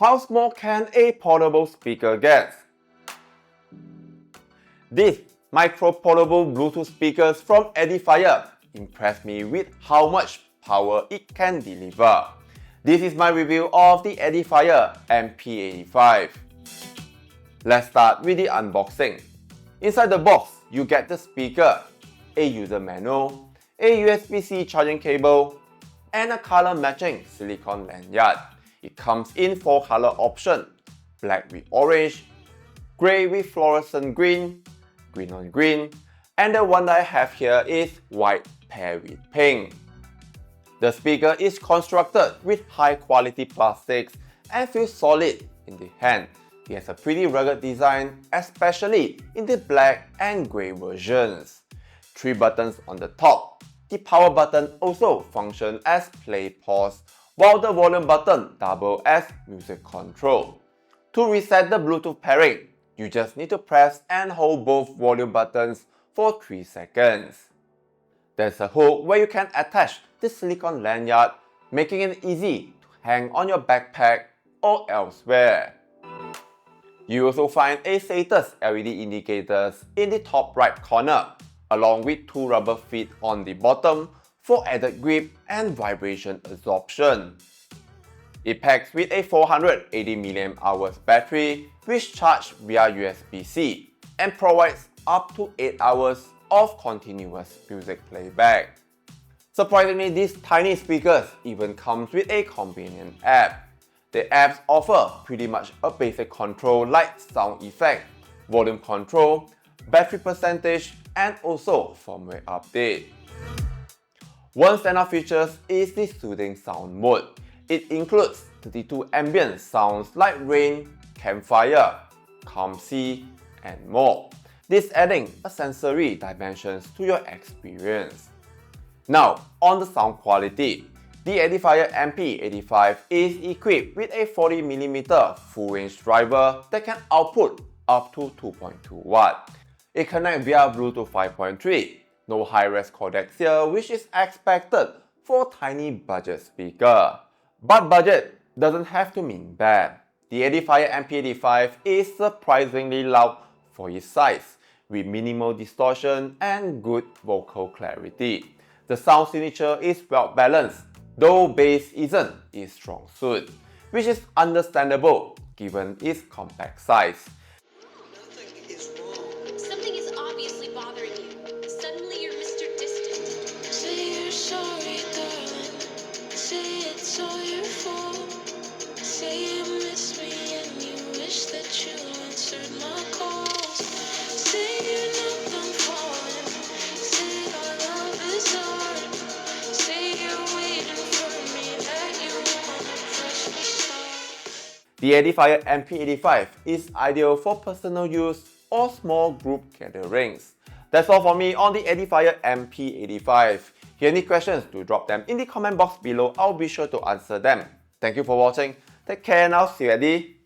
How small can a portable speaker get? These micro-portable Bluetooth speakers from Edifier impressed me with how much power it can deliver. This is my review of the Edifier MP85. Let's start with the unboxing. Inside the box, you get the speaker, a user manual, a USB-C charging cable, and a color matching silicone lanyard. It comes in 4 color options: black with orange, grey with fluorescent green, green on green, and the one that I have here is white paired with pink. The speaker is constructed with high quality plastics and feels solid in the hand. It has a pretty rugged design, especially in the black and grey versions. 3 buttons on the top. The power button also functions as play pause, while the volume button doubles as music control. To reset the Bluetooth pairing, you just need to press and hold both volume buttons for 3 seconds. There's a hook where you can attach the silicone lanyard, making it easy to hang on your backpack or elsewhere. You also find a status LED indicators in the top right corner, along with 2 rubber feet on the bottom for added grip and vibration absorption. It packs with a 480 mAh battery which charges via USB-C and provides up to 8 hours of continuous music playback. Surprisingly, these tiny speakers even comes with a companion app. The apps offer pretty much a basic control like sound effect, volume control, battery percentage, and also firmware update. One standout feature is the soothing sound mode. It includes 32 ambient sounds like rain, campfire, calm sea, and more. This adding a sensory dimensions to your experience. Now, on the sound quality, the Edifier MP85 is equipped with a 40mm full-range driver that can output up to 2.2 watts. It connects via Bluetooth 5.3. No high-res codecs here, which is expected for a tiny budget speaker. But budget doesn't have to mean bad. The Edifier MP85 is surprisingly loud for its size, with minimal distortion and good vocal clarity. The sound signature is well balanced, though bass isn't its strong suit, which is understandable given its compact size. Something is obviously bothering you. Suddenly you're Mr. Distant. Say you're sorry, darling. Say it's all your fault. Say you miss me and you wish that you answered my calls. Say you know I'm falling. Say our love is hard. Say you're waiting for me, that you want a fresh start. The Edifier MP85 is ideal for personal use or small group gatherings. That's all for me on the Edifier MP85. If you have any questions, do drop them in the comment box below. I'll be sure to answer them. Thank you for watching. Take care and I'll see you at the